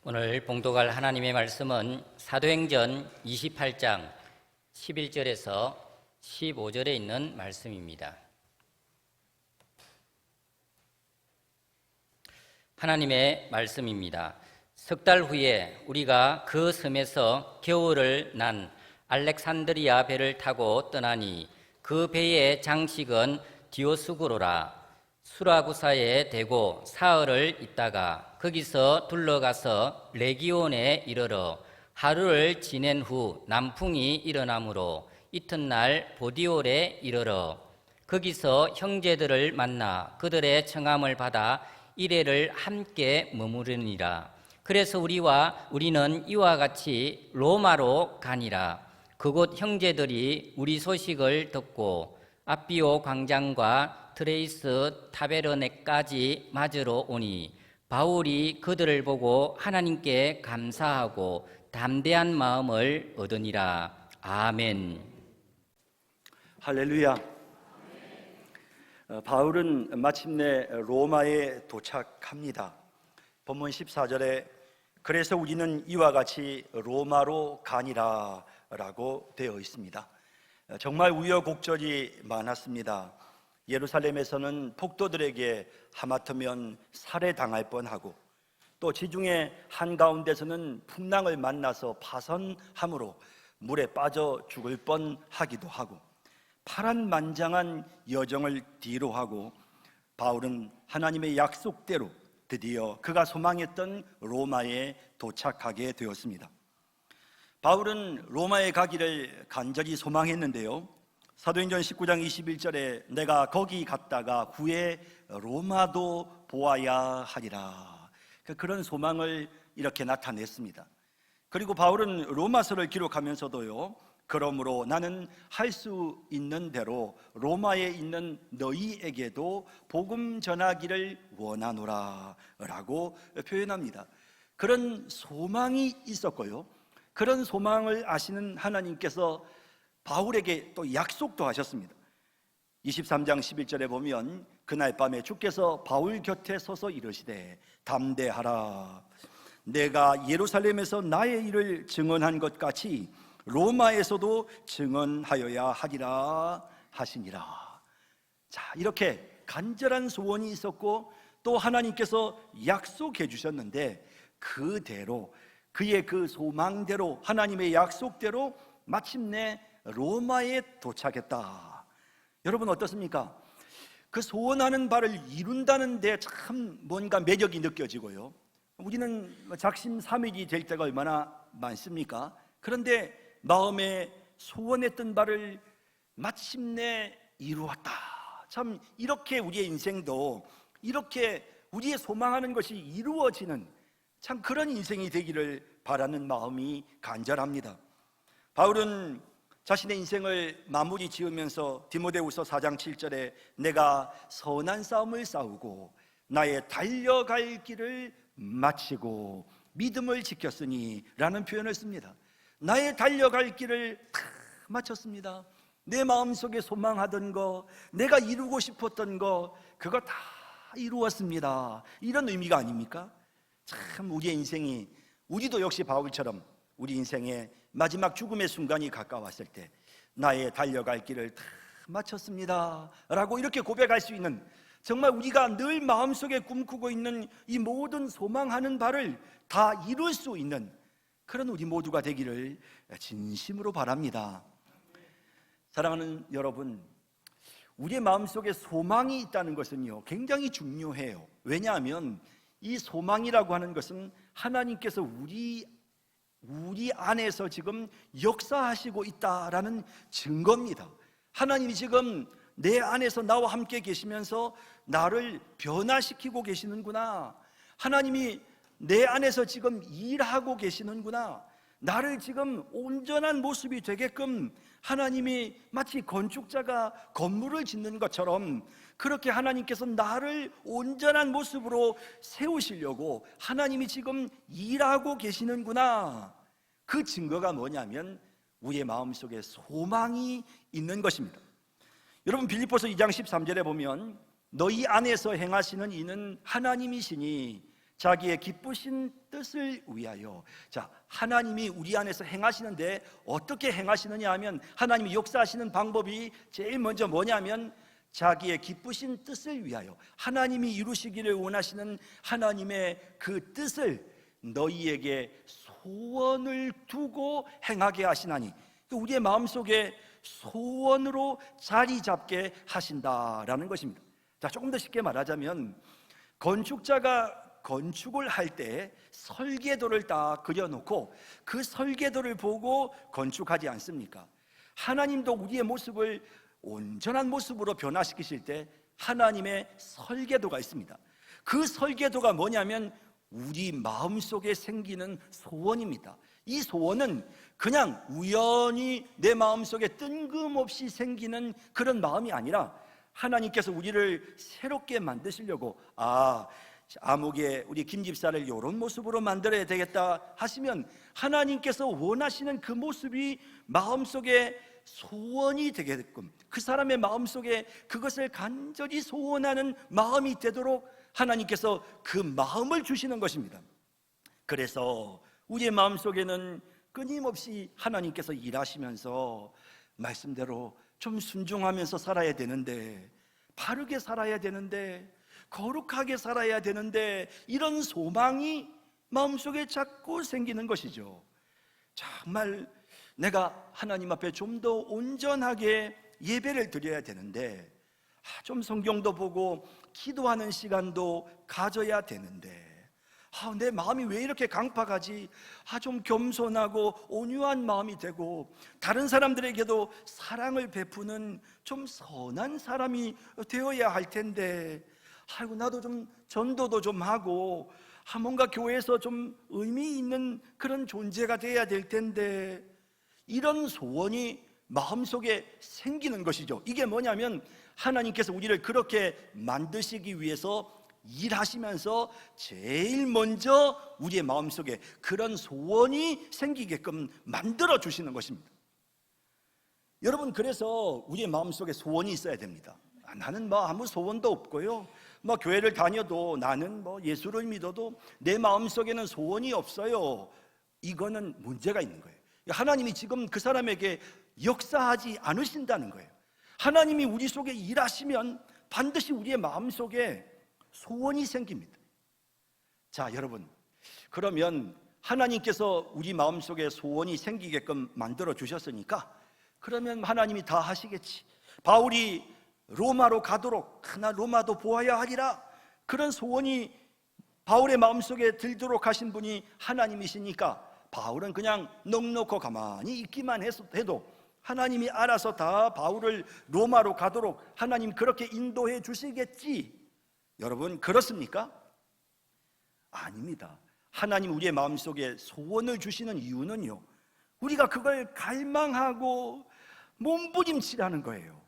오늘 봉독할 하나님의 말씀은 사도행전 28장 11절에서 15절에 있는 말씀입니다. 하나님의 말씀입니다. 석 달 후에 우리가 그 섬에서 겨울을 난 알렉산드리아 배를 타고 떠나니 그 배의 장식은 디오스구로라. 수라구사에 대고 사흘을 있다가 거기서 둘러가서 레기온에 이르러 하루를 지낸 후 남풍이 일어나므로 이튿날 보디올에 이르러 거기서 형제들을 만나 그들의 청함을 받아 이레를 함께 머무르니라. 그래서 우리는 이와 같이 로마로 가니라. 그곳 형제들이 우리 소식을 듣고 앞비오 광장과 트레이스 타베르네까지 맞으러 오니 바울이 그들을 보고 하나님께 감사하고 담대한 마음을 얻으니라. 아멘. 할렐루야. 바울은 마침내 로마에 도착합니다. 본문 14절에 그래서 우리는 이와 같이 로마로 가니라 라고 되어 있습니다. 정말 우여곡절이 많았습니다. 예루살렘에서는 폭도들에게 하마터면 살해당할 뻔하고 또 지중해 한가운데서는 풍랑을 만나서 파선함으로 물에 빠져 죽을 뻔하기도 하고 파란만장한 여정을 뒤로하고 바울은 하나님의 약속대로 드디어 그가 소망했던 로마에 도착하게 되었습니다. 바울은 로마에 가기를 간절히 소망했는데요, 사도행전 19장 21절에 내가 거기 갔다가 후에 로마도 보아야 하리라, 그런 소망을 이렇게 나타냈습니다. 그리고 바울은 로마서를 기록하면서도요, 그러므로 나는 할 수 있는 대로 로마에 있는 너희에게도 복음 전하기를 원하노라 라고 표현합니다. 그런 소망이 있었고요, 그런 소망을 아시는 하나님께서 바울에게 또 약속도 하셨습니다. 23장 11절에 보면 그날 밤에 주께서 바울 곁에 서서 이르시되 담대하라. 내가 예루살렘에서 나의 일을 증언한 것 같이 로마에서도 증언하여야 하리라 하시니라. 자, 이렇게 간절한 소원이 있었고 또 하나님께서 약속해 주셨는데 그대로 그의 그 소망대로 하나님의 약속대로 마침내 로마에 도착했다. 여러분 어떻습니까? 그 소원하는 바를 이룬다는 데 참 뭔가 매력이 느껴지고요, 우리는 작심삼일이 될 때가 얼마나 많습니까? 그런데 마음에 소원했던 바를 마침내 이루었다. 참 이렇게 우리의 인생도 이렇게 우리의 소망하는 것이 이루어지는 참 그런 인생이 되기를 바라는 마음이 간절합니다. 바울은 자신의 인생을 마무리 지으면서 디모데후서 4장 7절에 내가 선한 싸움을 싸우고 나의 달려갈 길을 마치고 믿음을 지켰으니 라는 표현을 씁니다. 나의 달려갈 길을 다 마쳤습니다. 내 마음속에 소망하던 거, 내가 이루고 싶었던 거, 그거 다 이루었습니다. 이런 의미가 아닙니까? 참 우리의 인생이, 우리도 역시 바울처럼 우리 인생의 마지막 죽음의 순간이 가까웠을 때 나의 달려갈 길을 다 마쳤습니다 라고 이렇게 고백할 수 있는, 정말 우리가 늘 마음속에 꿈꾸고 있는 이 모든 소망하는 바를 다 이룰 수 있는 그런 우리 모두가 되기를 진심으로 바랍니다. 사랑하는 여러분, 우리의 마음속에 소망이 있다는 것은요 굉장히 중요해요. 왜냐하면 이 소망이라고 하는 것은 하나님께서 우리 안에서 지금 역사하시고 있다라는 증거입니다. 하나님이 지금 내 안에서 나와 함께 계시면서 나를 변화시키고 계시는구나, 하나님이 내 안에서 지금 일하고 계시는구나, 나를 지금 온전한 모습이 되게끔 하나님이 마치 건축자가 건물을 짓는 것처럼 그렇게 하나님께서 나를 온전한 모습으로 세우시려고 하나님이 지금 일하고 계시는구나, 그 증거가 뭐냐면 우리의 마음속에 소망이 있는 것입니다. 여러분 빌립보서 2장 13절에 보면 너희 안에서 행하시는 이는 하나님이시니 자기의 기쁘신 뜻을 위하여. 자, 하나님이 우리 안에서 행하시는데 어떻게 행하시느냐 하면, 하나님이 역사하시는 방법이 제일 먼저 뭐냐면 자기의 기쁘신 뜻을 위하여, 하나님이 이루시기를 원하시는 하나님의 그 뜻을 너희에게 소원을 두고 행하게 하시나니, 우리의 마음속에 소원으로 자리 잡게 하신다라는 것입니다. 자, 조금 더 쉽게 말하자면, 건축자가 건축을 할 때 설계도를 딱 그려놓고 그 설계도를 보고 건축하지 않습니까? 하나님도 우리의 모습을 온전한 모습으로 변화시키실 때 하나님의 설계도가 있습니다. 그 설계도가 뭐냐면 우리 마음속에 생기는 소원입니다. 이 소원은 그냥 우연히 내 마음속에 뜬금없이 생기는 그런 마음이 아니라, 하나님께서 우리를 새롭게 만드시려고, 아무개 우리 김 집사를 이런 모습으로 만들어야 되겠다 하시면 하나님께서 원하시는 그 모습이 마음속에 소원이 되게끔, 그 사람의 마음속에 그것을 간절히 소원하는 마음이 되도록 하나님께서 그 마음을 주시는 것입니다. 그래서 우리의 마음속에는 끊임없이 하나님께서 일하시면서 말씀대로 좀 순종하면서 살아야 되는데, 바르게 살아야 되는데, 거룩하게 살아야 되는데, 이런 소망이 마음속에 자꾸 생기는 것이죠. 정말 내가 하나님 앞에 좀 더 온전하게 예배를 드려야 되는데, 좀 성경도 보고 기도하는 시간도 가져야 되는데, 내 마음이 왜 이렇게 강팍하지? 좀 겸손하고 온유한 마음이 되고 다른 사람들에게도 사랑을 베푸는 좀 선한 사람이 되어야 할 텐데, 나도 좀 전도도 좀 하고 뭔가 교회에서 좀 의미 있는 그런 존재가 돼야 될 텐데, 이런 소원이 마음속에 생기는 것이죠. 이게 뭐냐면 하나님께서 우리를 그렇게 만드시기 위해서 일하시면서 제일 먼저 우리의 마음속에 그런 소원이 생기게끔 만들어 주시는 것입니다. 여러분, 그래서 우리의 마음속에 소원이 있어야 됩니다. 나는 아무 소원도 없고요, 교회를 다녀도 나는 예수를 믿어도 내 마음속에는 소원이 없어요. 이거는 문제가 있는 거예요. 하나님이 지금 그 사람에게 역사하지 않으신다는 거예요. 하나님이 우리 속에 일하시면 반드시 우리의 마음속에 소원이 생깁니다. 자, 여러분, 그러면 하나님께서 우리 마음속에 소원이 생기게끔 만들어 주셨으니까 그러면 하나님이 다 하시겠지. 바울이 로마로 가도록, 나 로마도 보아야 하리라, 그런 소원이 바울의 마음속에 들도록 하신 분이 하나님이시니까 바울은 그냥 넋놓고 가만히 있기만 해도 하나님이 알아서 다 바울을 로마로 가도록 하나님 그렇게 인도해 주시겠지. 여러분, 그렇습니까? 아닙니다. 하나님 우리의 마음속에 소원을 주시는 이유는요, 우리가 그걸 갈망하고 몸부림치라는 거예요.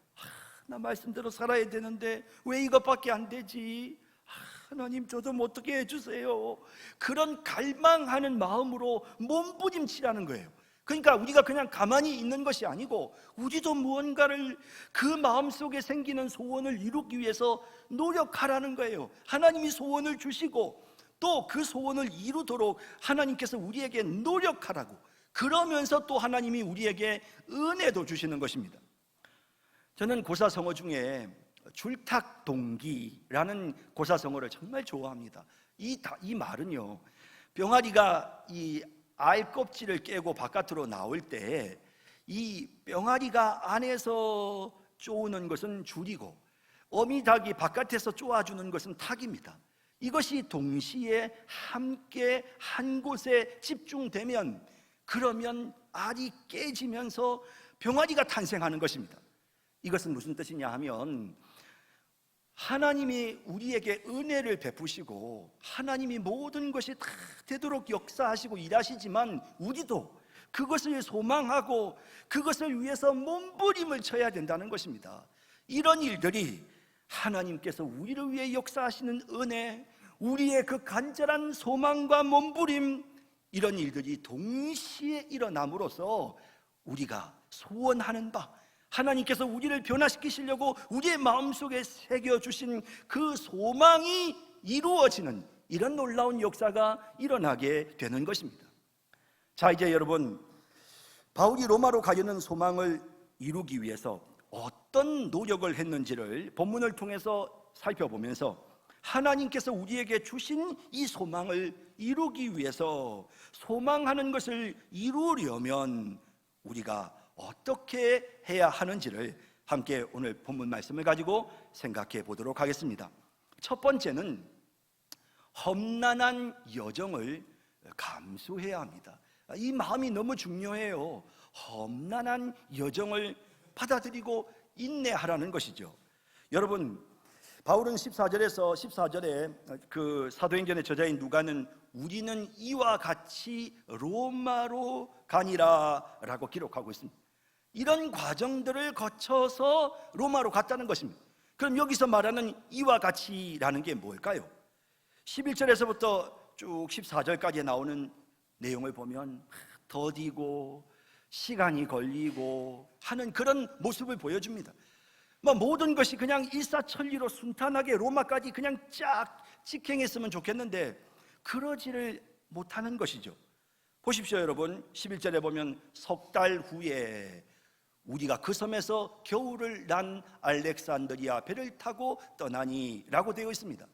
나 말씀대로 살아야 되는데 왜 이것밖에 안 되지? 하나님 저 좀 어떻게 해주세요. 그런 갈망하는 마음으로 몸부림치라는 거예요. 그러니까 우리가 그냥 가만히 있는 것이 아니고 우리도 무언가를 그 마음속에 생기는 소원을 이루기 위해서 노력하라는 거예요. 하나님이 소원을 주시고 또 그 소원을 이루도록 하나님께서 우리에게 노력하라고, 그러면서 또 하나님이 우리에게 은혜도 주시는 것입니다. 저는 고사성어 중에 줄탁동기라는 고사성어를 정말 좋아합니다. 이 말은요, 병아리가 이 알 껍질을 깨고 바깥으로 나올 때 이 병아리가 안에서 쪼는 것은 줄이고 어미닭이 바깥에서 쪼아주는 것은 탁입니다. 이것이 동시에 함께 한 곳에 집중되면 그러면 알이 깨지면서 병아리가 탄생하는 것입니다. 이것은 무슨 뜻이냐 하면 하나님이 우리에게 은혜를 베푸시고 하나님이 모든 것이 다 되도록 역사하시고 일하시지만 우리도 그것을 소망하고 그것을 위해서 몸부림을 쳐야 된다는 것입니다. 이런 일들이 하나님께서 우리를 위해 역사하시는 은혜, 우리의 그 간절한 소망과 몸부림, 이런 일들이 동시에 일어남으로써 우리가 소원하는 바, 하나님께서 우리를 변화시키시려고 우리의 마음속에 새겨주신 그 소망이 이루어지는 이런 놀라운 역사가 일어나게 되는 것입니다. 자, 이제 여러분, 바울이 로마로 가려는 소망을 이루기 위해서 어떤 노력을 했는지를 본문을 통해서 살펴보면서 하나님께서 우리에게 주신 이 소망을 이루기 위해서 소망하는 것을 이루려면 우리가 어떻게 해야 하는지를 함께 오늘 본문 말씀을 가지고 생각해 보도록 하겠습니다. 첫 번째는 험난한 여정을 감수해야 합니다. 이 마음이 너무 중요해요. 험난한 여정을 받아들이고 인내하라는 것이죠. 여러분, 바울은 14절에 그 사도행전의 저자인 누가는 우리는 이와 같이 로마로 가니라 라고 기록하고 있습니다. 이런 과정들을 거쳐서 로마로 갔다는 것입니다. 그럼 여기서 말하는 이와 같이라는 게 뭘까요? 11절에서부터 쭉 14절까지 나오는 내용을 보면 더디고 시간이 걸리고 하는 그런 모습을 보여줍니다. 모든 것이 그냥 일사천리로 순탄하게 로마까지 그냥 쫙 직행했으면 좋겠는데 그러지를 못하는 것이죠. 보십시오, 여러분. 11절에 보면 석 달 후에 우리가 그 섬에서 겨울을 난 알렉산드리아 배를 타고 떠나니 라고 되어 있습니다.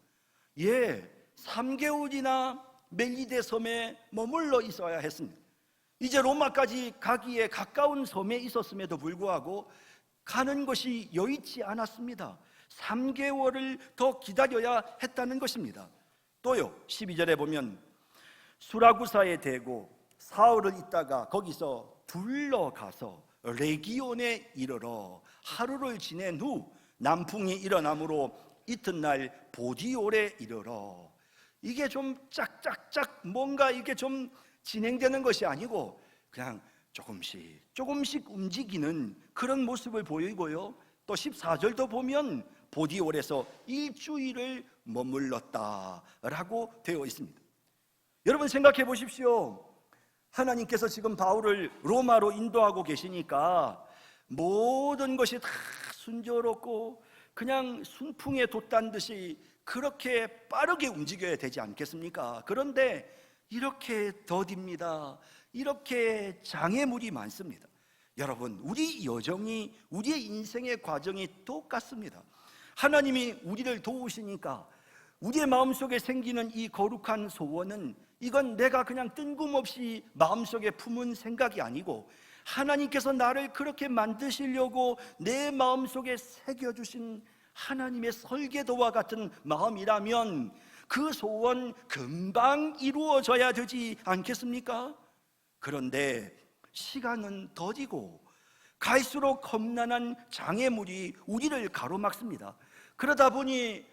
3개월이나 멜리데 섬에 머물러 있어야 했습니다. 이제 로마까지 가기에 가까운 섬에 있었음에도 불구하고 가는 것이 여의치 않았습니다. 3개월을 더 기다려야 했다는 것입니다. 또요, 12절에 보면 수라구사에 대고 사흘을 있다가 거기서 둘러가서 레기온에 이르러 하루를 지낸 후 남풍이 일어나므로 이튿날 보디올에 이르러. 이게 좀 짝짝짝 뭔가 이게 좀 진행되는 것이 아니고 그냥 조금씩 움직이는 그런 모습을 보이고요. 또 14절도 보면 보디올에서 일주일을 머물렀다라고 되어 있습니다. 여러분, 생각해 보십시오. 하나님께서 지금 바울을 로마로 인도하고 계시니까 모든 것이 다 순조롭고 그냥 순풍에 돛단 듯이 그렇게 빠르게 움직여야 되지 않겠습니까? 그런데 이렇게 더딥니다. 이렇게 장애물이 많습니다. 여러분, 우리 여정이, 우리의 인생의 과정이 똑같습니다. 하나님이 우리를 도우시니까 우리의 마음속에 생기는 이 거룩한 소원은 이건 내가 그냥 뜬금없이 마음속에 품은 생각이 아니고 하나님께서 나를 그렇게 만드시려고 내 마음속에 새겨주신 하나님의 설계도와 같은 마음이라면 그 소원 금방 이루어져야 되지 않겠습니까? 그런데 시간은 더디고 갈수록 험난한 장애물이 우리를 가로막습니다. 그러다 보니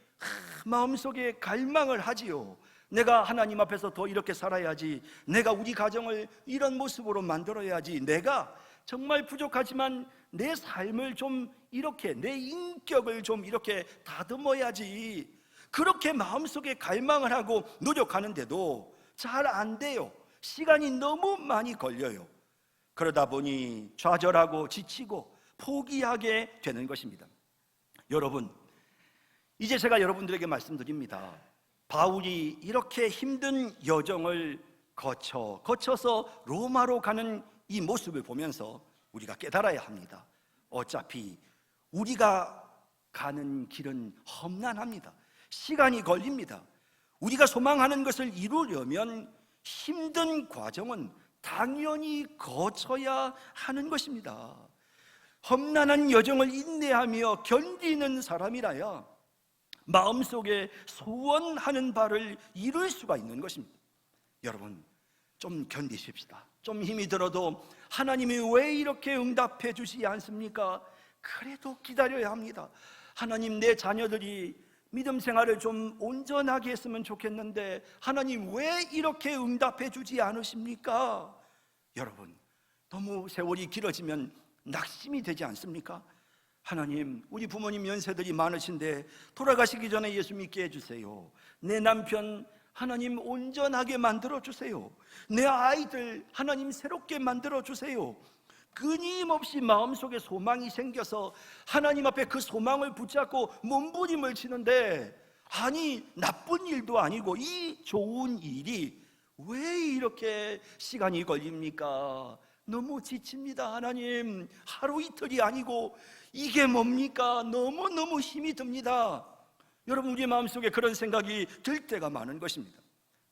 마음속에 갈망을 하지요. 내가 하나님 앞에서 더 이렇게 살아야지, 내가 우리 가정을 이런 모습으로 만들어야지, 내가 정말 부족하지만 내 삶을 좀 이렇게, 내 인격을 좀 이렇게 다듬어야지, 그렇게 마음속에 갈망을 하고 노력하는데도 잘 안 돼요. 시간이 너무 많이 걸려요. 그러다 보니 좌절하고 지치고 포기하게 되는 것입니다. 여러분, 이제 제가 여러분들에게 말씀드립니다. 바울이 이렇게 힘든 여정을 거쳐서 로마로 가는 이 모습을 보면서 우리가 깨달아야 합니다. 어차피 우리가 가는 길은 험난합니다. 시간이 걸립니다. 우리가 소망하는 것을 이루려면 힘든 과정은 당연히 거쳐야 하는 것입니다. 험난한 여정을 인내하며 견디는 사람이라야 마음속에 소원하는 바를 이룰 수가 있는 것입니다. 여러분, 좀 견디십시다. 좀 힘이 들어도 하나님이 왜 이렇게 응답해 주시지 않습니까? 그래도 기다려야 합니다. 하나님, 내 자녀들이 믿음 생활을 좀 온전하게 했으면 좋겠는데 하나님 왜 이렇게 응답해 주지 않으십니까? 여러분, 너무 세월이 길어지면 낙심이 되지 않습니까? 하나님, 우리 부모님 연세들이 많으신데 돌아가시기 전에 예수 믿게 해주세요. 내 남편 하나님 온전하게 만들어주세요. 내 아이들 하나님 새롭게 만들어주세요. 끊임없이 마음속에 소망이 생겨서 하나님 앞에 그 소망을 붙잡고 몸부림을 치는데 아니 나쁜 일도 아니고 이 좋은 일이 왜 이렇게 시간이 걸립니까? 너무 지칩니다. 하나님, 하루 이틀이 아니고 이게 뭡니까? 너무너무 힘이 듭니다. 여러분, 우리 마음속에 그런 생각이 들 때가 많은 것입니다.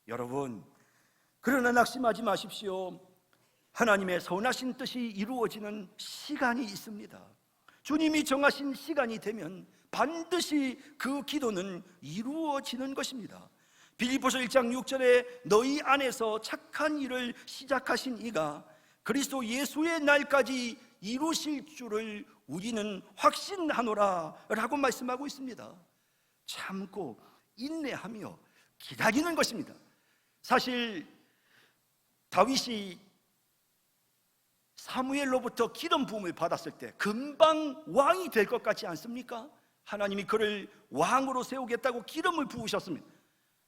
여러분, 그러나 낙심하지 마십시오. 하나님의 선하신 뜻이 이루어지는 시간이 있습니다. 주님이 정하신 시간이 되면 반드시 그 기도는 이루어지는 것입니다. 빌립보서 1장 6절에 너희 안에서 착한 일을 시작하신 이가 그리스도 예수의 날까지 이루실 줄을 우리는 확신하노라 라고 말씀하고 있습니다. 참고 인내하며 기다리는 것입니다. 사실 다윗이 사무엘로부터 기름 부음을 받았을 때 금방 왕이 될 것 같지 않습니까? 하나님이 그를 왕으로 세우겠다고 기름을 부으셨습니다.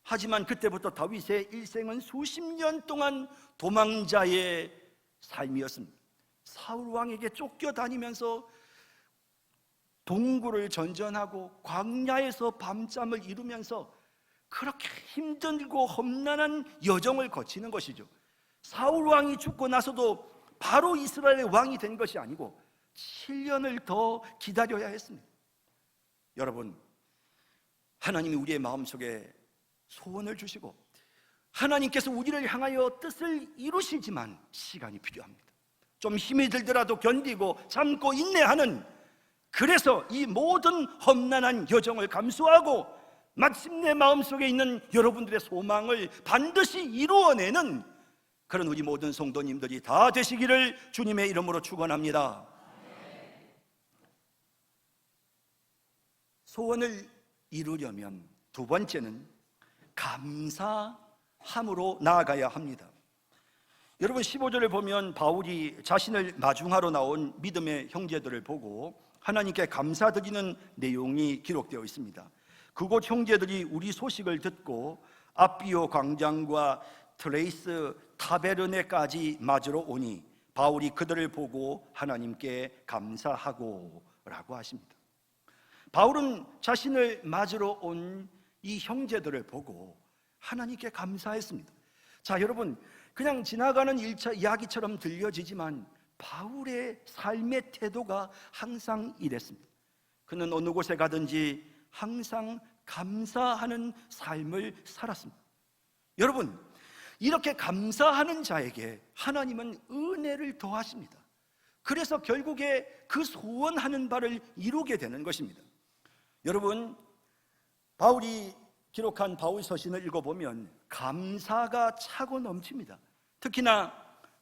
하지만 그때부터 다윗의 일생은 수십 년 동안 도망자의 삶이었습니다. 사울 왕에게 쫓겨다니면서 동굴을 전전하고 광야에서 밤잠을 이루면서 그렇게 힘들고 험난한 여정을 거치는 것이죠. 사울 왕이 죽고 나서도 바로 이스라엘의 왕이 된 것이 아니고 7년을 더 기다려야 했습니다. 여러분, 하나님이 우리의 마음속에 소원을 주시고 하나님께서 우리를 향하여 뜻을 이루시지만 시간이 필요합니다. 좀 힘이 들더라도 견디고 참고 인내하는, 그래서 이 모든 험난한 여정을 감수하고 마침내 마음속에 있는 여러분들의 소망을 반드시 이루어내는 그런 우리 모든 성도님들이 다 되시기를 주님의 이름으로 축원합니다. 소원을 이루려면 두 번째는 감사함으로 나아가야 합니다. 여러분, 15절을 보면 바울이 자신을 마중하러 나온 믿음의 형제들을 보고 하나님께 감사드리는 내용이 기록되어 있습니다. 그곳 형제들이 우리 소식을 듣고 앞비오 광장과 트레이스 타베르네까지 맞으러 오니 바울이 그들을 보고 하나님께 감사하고 라고 하십니다. 바울은 자신을 맞으러 온 이 형제들을 보고 하나님께 감사했습니다. 자, 여러분, 그냥 지나가는 이야기처럼 들려지지만 바울의 삶의 태도가 항상 이랬습니다. 그는 어느 곳에 가든지 항상 감사하는 삶을 살았습니다. 여러분, 이렇게 감사하는 자에게 하나님은 은혜를 더하십니다. 그래서 결국에 그 소원하는 바를 이루게 되는 것입니다. 여러분, 바울이 기록한 바울 서신을 읽어보면 감사가 차고 넘칩니다. 특히나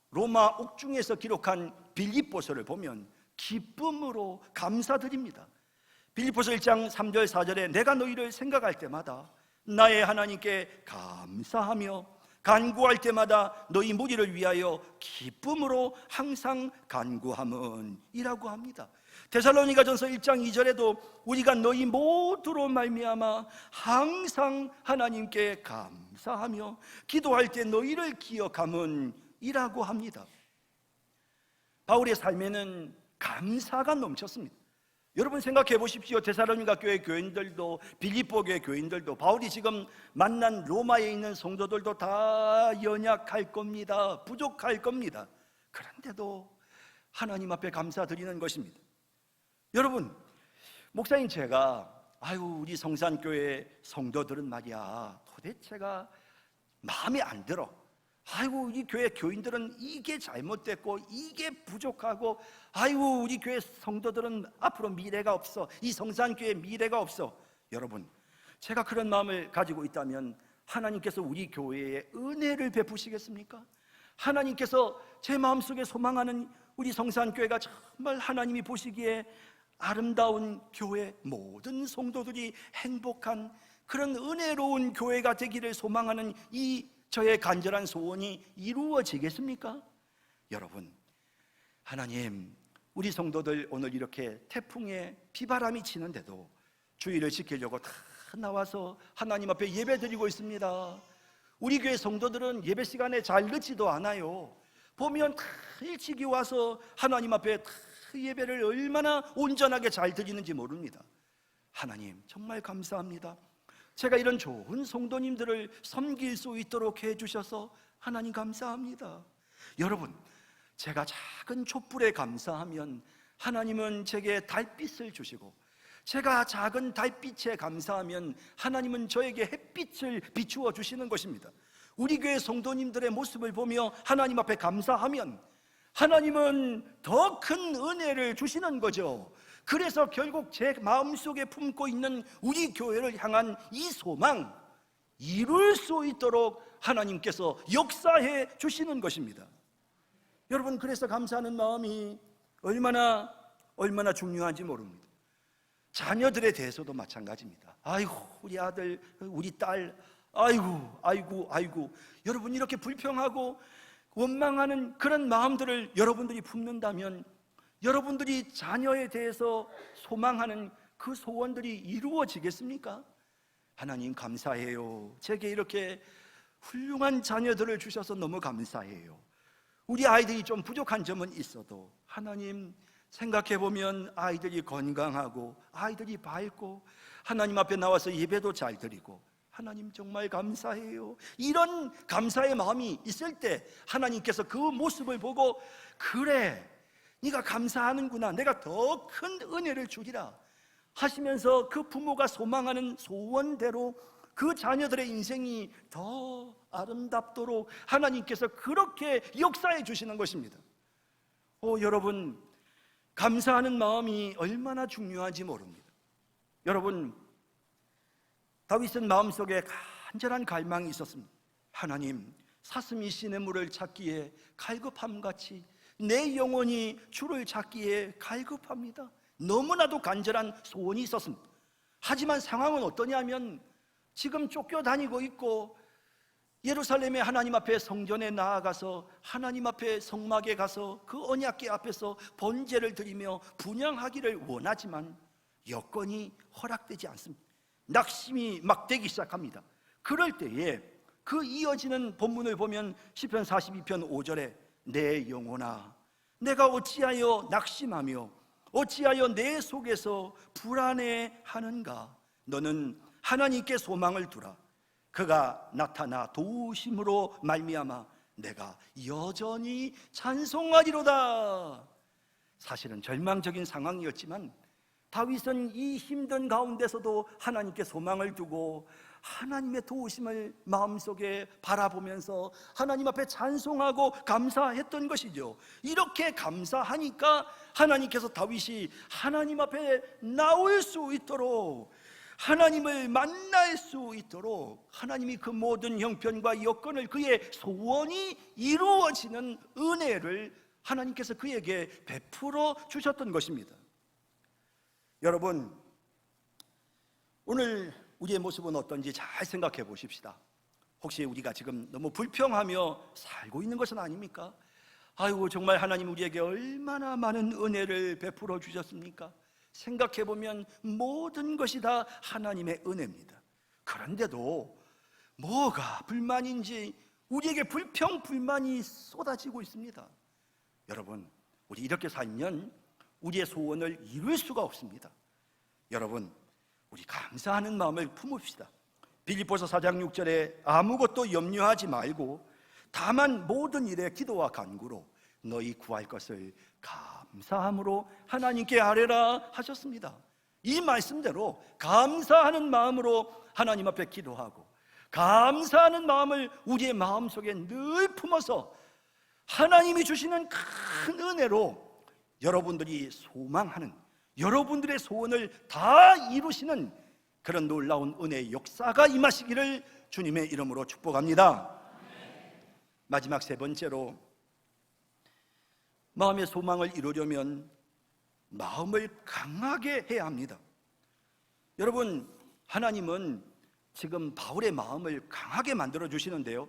로마 옥중에서 기록한 빌립보서를 보면 기쁨으로 감사드립니다. 빌립보서 1장 3절 4절에 내가 너희를 생각할 때마다 나의 하나님께 감사하며 간구할 때마다 너희 무리를 위하여 기쁨으로 항상 간구함은 이라고 합니다. 데살로니가전서 1장 2절에도 우리가 너희 모두로 말미암아 항상 하나님께 감사하며 기도할 때 너희를 기억함은 이라고 합니다. 바울의 삶에는 감사가 넘쳤습니다. 여러분, 생각해 보십시오. 데살로니가 교회 교인들도 빌립보 교회 교인들도 바울이 지금 만난 로마에 있는 성도들도 다 연약할 겁니다. 부족할 겁니다. 그런데도 하나님 앞에 감사드리는 것입니다. 여러분, 목사님 제가 우리 성산교회 성도들은 말이야 도대체가 마음에 안 들어. 우리 교회 교인들은 이게 잘못됐고 이게 부족하고 우리 교회 성도들은 앞으로 미래가 없어. 이 성산교회 미래가 없어. 여러분, 제가 그런 마음을 가지고 있다면 하나님께서 우리 교회에 은혜를 베푸시겠습니까? 하나님께서 제 마음속에 소망하는 우리 성산교회가 정말 하나님이 보시기에 아름다운 교회, 모든 성도들이 행복한 그런 은혜로운 교회가 되기를 소망하는 이 저의 간절한 소원이 이루어지겠습니까? 여러분, 하나님, 우리 성도들 오늘 이렇게 태풍에 비바람이 치는데도 주의를 지키려고 다 나와서 하나님 앞에 예배드리고 있습니다. 우리 교회 성도들은 예배 시간에 잘 늦지도 않아요. 보면 다 일찍이 와서 하나님 앞에 다 예배를 얼마나 온전하게 잘 드리는지 모릅니다. 하나님, 정말 감사합니다. 제가 이런 좋은 성도님들을 섬길 수 있도록 해주셔서 하나님 감사합니다. 여러분, 제가 작은 촛불에 감사하면 하나님은 제게 달빛을 주시고, 제가 작은 달빛에 감사하면 하나님은 저에게 햇빛을 비추어 주시는 것입니다. 우리 교회 성도님들의 모습을 보며 하나님 앞에 감사하면 하나님은 더 큰 은혜를 주시는 거죠. 그래서 결국 제 마음속에 품고 있는 우리 교회를 향한 이 소망, 이룰 수 있도록 하나님께서 역사해 주시는 것입니다. 여러분, 그래서 감사하는 마음이 얼마나 중요한지 모릅니다. 자녀들에 대해서도 마찬가지입니다. 아이고, 우리 아들, 우리 딸, 아이고. 여러분, 이렇게 불평하고 원망하는 그런 마음들을 여러분들이 품는다면 여러분들이 자녀에 대해서 소망하는 그 소원들이 이루어지겠습니까? 하나님 감사해요. 제게 이렇게 훌륭한 자녀들을 주셔서 너무 감사해요. 우리 아이들이 좀 부족한 점은 있어도 하나님, 생각해보면 아이들이 건강하고 아이들이 밝고 하나님 앞에 나와서 예배도 잘 드리고 하나님 정말 감사해요. 이런 감사의 마음이 있을 때 하나님께서 그 모습을 보고, 그래, 네가 감사하는구나, 내가 더 큰 은혜를 주리라 하시면서 그 부모가 소망하는 소원대로 그 자녀들의 인생이 더 아름답도록 하나님께서 그렇게 역사해 주시는 것입니다. 여러분, 감사하는 마음이 얼마나 중요한지 모릅니다. 여러분, 다윗은 마음속에 간절한 갈망이 있었습니다. 하나님, 사슴이 시냇물을 찾기에 갈급함같이 내 영혼이 주를 찾기에 갈급합니다. 너무나도 간절한 소원이 있었습니다. 하지만 상황은 어떠냐면 지금 쫓겨다니고 있고 예루살렘의 하나님 앞에 성전에 나아가서 하나님 앞에 성막에 가서 그 언약궤 앞에서 번제를 드리며 분향하기를 원하지만 여건이 허락되지 않습니다. 낙심이 막 되기 시작합니다. 그럴 때에 그 이어지는 본문을 보면 시편 42편 5절에 내 영혼아, 내가 어찌하여 낙심하며 어찌하여 내 속에서 불안해하는가? 너는 하나님께 소망을 두라. 그가 나타나 도우심으로 말미암아 내가 여전히 찬송하리로다. 사실은 절망적인 상황이었지만 다윗은 이 힘든 가운데서도 하나님께 소망을 두고 하나님의 도우심을 마음속에 바라보면서 하나님 앞에 찬송하고 감사했던 것이죠. 이렇게 감사하니까 하나님께서 다윗이 하나님 앞에 나올 수 있도록, 하나님을 만날 수 있도록 하나님이 그 모든 형편과 여건을, 그의 소원이 이루어지는 은혜를 하나님께서 그에게 베풀어 주셨던 것입니다. 여러분, 오늘 우리의 모습은 어떤지 잘 생각해 보십시다. 혹시 우리가 지금 너무 불평하며 살고 있는 것은 아닙니까? 아이고, 정말 하나님 우리에게 얼마나 많은 은혜를 베풀어 주셨습니까? 생각해 보면 모든 것이 다 하나님의 은혜입니다. 그런데도 뭐가 불만인지 우리에게 불평, 불만이 쏟아지고 있습니다. 여러분, 우리 이렇게 살면 우리의 소원을 이룰 수가 없습니다. 여러분, 우리 감사하는 마음을 품읍시다. 빌립보서 4장 6절에 아무것도 염려하지 말고 다만 모든 일에 기도와 간구로 너희 구할 것을 감사함으로 하나님께 아뢰라 하셨습니다. 이 말씀대로 감사하는 마음으로 하나님 앞에 기도하고 감사하는 마음을 우리의 마음속에 늘 품어서 하나님이 주시는 큰 은혜로 여러분들이 소망하는, 여러분들의 소원을 다 이루시는 그런 놀라운 은혜의 역사가 임하시기를 주님의 이름으로 축복합니다. 마지막 세 번째로, 마음의 소망을 이루려면 마음을 강하게 해야 합니다. 여러분, 하나님은 지금 바울의 마음을 강하게 만들어 주시는데요,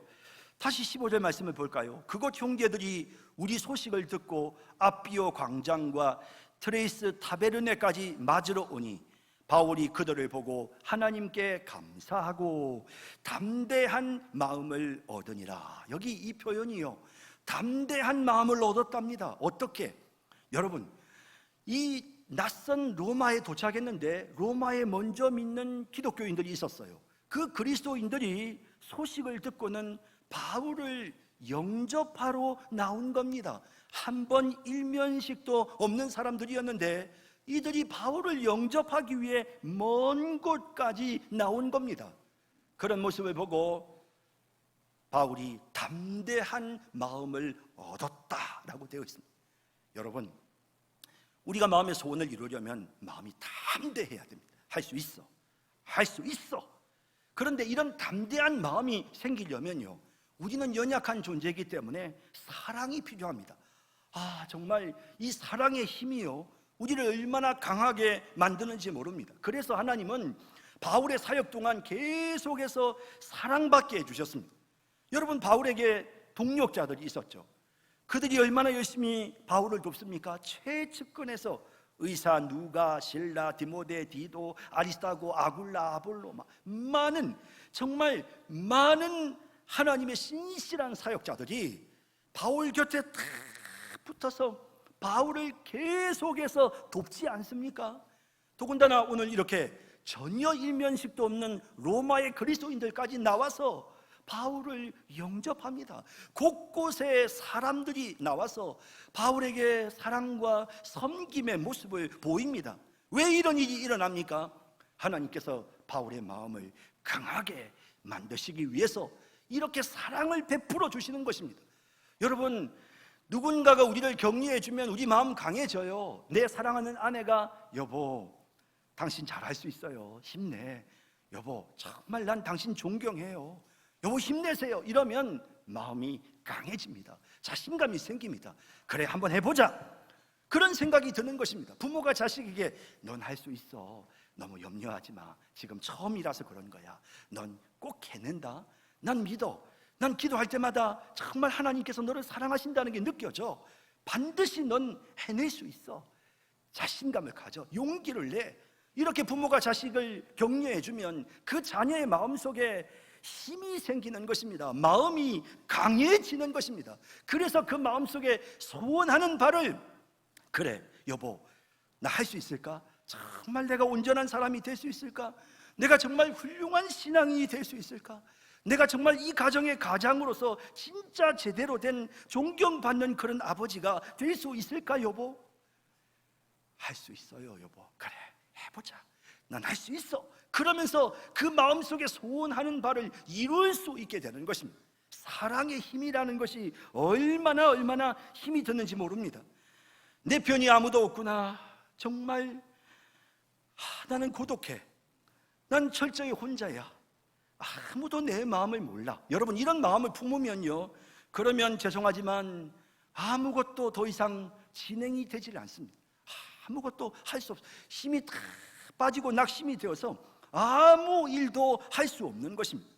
다시 15절 말씀을 볼까요? 그곳 형제들이 우리 소식을 듣고 아비오 광장과 트레이스 타베르네까지 맞으러 오니 바울이 그들을 보고 하나님께 감사하고 담대한 마음을 얻으니라. 여기 이 표현이요, 담대한 마음을 얻었답니다. 어떻게? 여러분, 이 낯선 로마에 도착했는데 로마에 먼저 믿는 기독교인들이 있었어요. 그 그리스도인들이 소식을 듣고는 바울을 영접하러 나온 겁니다. 한 번 일면식도 없는 사람들이었는데 이들이 바울을 영접하기 위해 먼 곳까지 나온 겁니다. 그런 모습을 보고 바울이 담대한 마음을 얻었다라고 되어 있습니다. 여러분, 우리가 마음의 소원을 이루려면 마음이 담대해야 됩니다. 할 수 있어. 할 수 있어. 그런데 이런 담대한 마음이 생기려면요, 우리는 연약한 존재이기 때문에 사랑이 필요합니다. 정말 이 사랑의 힘이요, 우리를 얼마나 강하게 만드는지 모릅니다. 그래서 하나님은 바울의 사역 동안 계속해서 사랑받게 해주셨습니다. 여러분, 바울에게 동력자들이 있었죠. 그들이 얼마나 열심히 바울을 돕습니까? 최측근에서 의사 누가, 실라, 디모데, 디도, 아리스타고, 아굴라, 아볼로, 정말 많은 하나님의 신실한 사역자들이 바울 곁에 탁 붙어서 바울을 계속해서 돕지 않습니까? 더군다나 오늘 이렇게 전혀 일면식도 없는 로마의 그리스도인들까지 나와서 바울을 영접합니다. 곳곳에 사람들이 나와서 바울에게 사랑과 섬김의 모습을 보입니다. 왜 이런 일이 일어납니까? 하나님께서 바울의 마음을 강하게 만드시기 위해서 이렇게 사랑을 베풀어 주시는 것입니다. 여러분, 누군가가 우리를 격려해 주면 우리 마음 강해져요. 내 사랑하는 아내가 여보, 당신 잘할 수 있어요. 힘내. 여보, 정말 난 당신 존경해요. 여보, 힘내세요. 이러면 마음이 강해집니다. 자신감이 생깁니다. 그래, 한번 해보자. 그런 생각이 드는 것입니다. 부모가 자식에게 넌 할 수 있어. 너무 염려하지 마. 지금 처음이라서 그런 거야. 넌 꼭 해낸다. 난 믿어. 난 기도할 때마다 정말 하나님께서 너를 사랑하신다는 게 느껴져. 반드시 넌 해낼 수 있어. 자신감을 가져. 용기를 내. 이렇게 부모가 자식을 격려해 주면 그 자녀의 마음속에 힘이 생기는 것입니다. 마음이 강해지는 것입니다. 그래서 그 마음속에 소원하는 바를, 그래 여보, 나 할 수 있을까? 정말 내가 온전한 사람이 될 수 있을까? 내가 정말 훌륭한 신앙인이 될 수 있을까? 내가 정말 이 가정의 가장으로서 진짜 제대로 된 존경받는 그런 아버지가 될 수 있을까 여보? 할 수 있어요 여보. 그래, 해보자. 난 할 수 있어. 그러면서 그 마음속에 소원하는 바를 이룰 수 있게 되는 것입니다. 사랑의 힘이라는 것이 얼마나 힘이 드는지 모릅니다. 내 편이 아무도 없구나. 정말 나는 고독해. 난 철저히 혼자야. 아무도 내 마음을 몰라. 여러분, 이런 마음을 품으면요, 그러면 죄송하지만 아무것도 더 이상 진행이 되질 않습니다. 아무것도 할 수 없어. 힘이 다 빠지고 낙심이 되어서 아무 일도 할 수 없는 것입니다.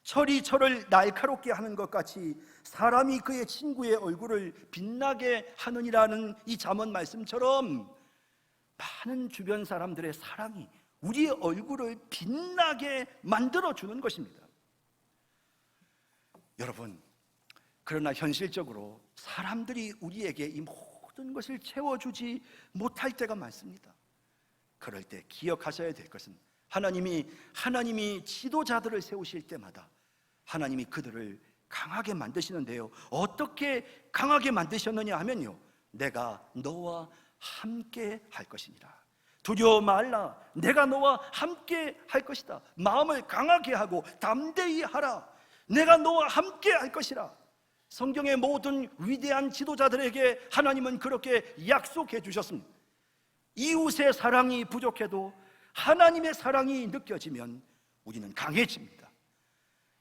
철이 철을 날카롭게 하는 것 같이 사람이 그의 친구의 얼굴을 빛나게 하느니라는 이 잠언 말씀처럼 많은 주변 사람들의 사랑이 우리의 얼굴을 빛나게 만들어주는 것입니다. 여러분, 그러나 현실적으로 사람들이 우리에게 이 모든 것을 채워주지 못할 때가 많습니다. 그럴 때 기억하셔야 될 것은 하나님이 지도자들을 세우실 때마다 하나님이 그들을 강하게 만드시는데요, 어떻게 강하게 만드셨느냐 하면요, 내가 너와 함께 할 것이니라. 두려워 말라. 내가 너와 함께 할 것이다. 마음을 강하게 하고 담대히 하라. 내가 너와 함께 할 것이라. 성경의 모든 위대한 지도자들에게 하나님은 그렇게 약속해 주셨습니다. 이웃의 사랑이 부족해도 하나님의 사랑이 느껴지면 우리는 강해집니다.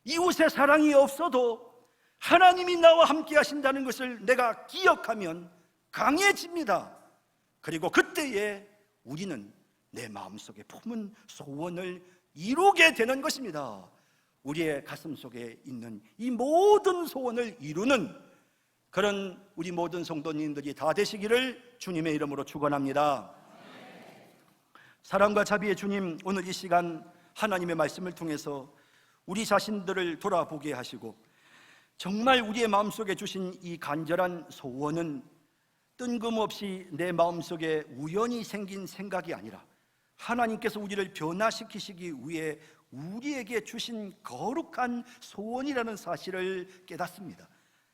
이웃의 사랑이 없어도 하나님이 나와 함께 하신다는 것을 내가 기억하면 강해집니다. 그리고 그때에 우리는 내 마음속에 품은 소원을 이루게 되는 것입니다. 우리의 가슴 속에 있는 이 모든 소원을 이루는 그런 우리 모든 성도님들이 다 되시기를 주님의 이름으로 축원합니다. 사랑과 자비의 주님, 오늘 이 시간 하나님의 말씀을 통해서 우리 자신들을 돌아보게 하시고 정말 우리의 마음속에 주신 이 간절한 소원은 뜬금없이 내 마음속에 우연히 생긴 생각이 아니라 하나님께서 우리를 변화시키시기 위해 우리에게 주신 거룩한 소원이라는 사실을 깨닫습니다.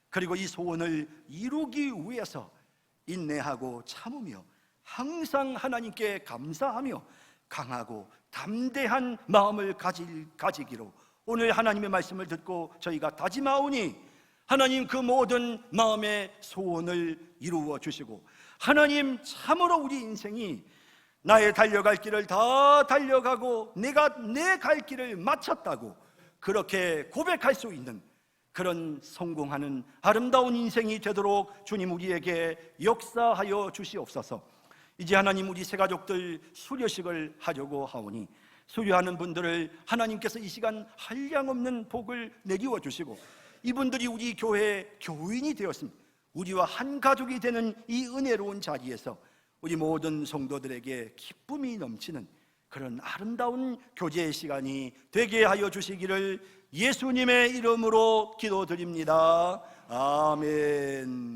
그리고 이 소원을 이루기 위해서 인내하고 참으며 항상 하나님께 감사하며 강하고 담대한 마음을 가지기로 오늘 하나님의 말씀을 듣고 저희가 다짐하오니 하나님 그 모든 마음의 소원을 이루어 주시고 하나님 참으로 우리 인생이 나의 달려갈 길을 다 달려가고 내가 내 갈 길을 마쳤다고 그렇게 고백할 수 있는 그런 성공하는 아름다운 인생이 되도록 주님 우리에게 역사하여 주시옵소서. 이제 하나님 우리 새 가족들 수료식을 하려고 하오니 수료하는 분들을 하나님께서 이 시간 한량없는 복을 내리워 주시고 이분들이 우리 교회의 교인이 되었습니다. 우리와 한 가족이 되는 이 은혜로운 자리에서 우리 모든 성도들에게 기쁨이 넘치는 그런 아름다운 교제의 시간이 되게 하여 주시기를 예수님의 이름으로 기도드립니다. 아멘.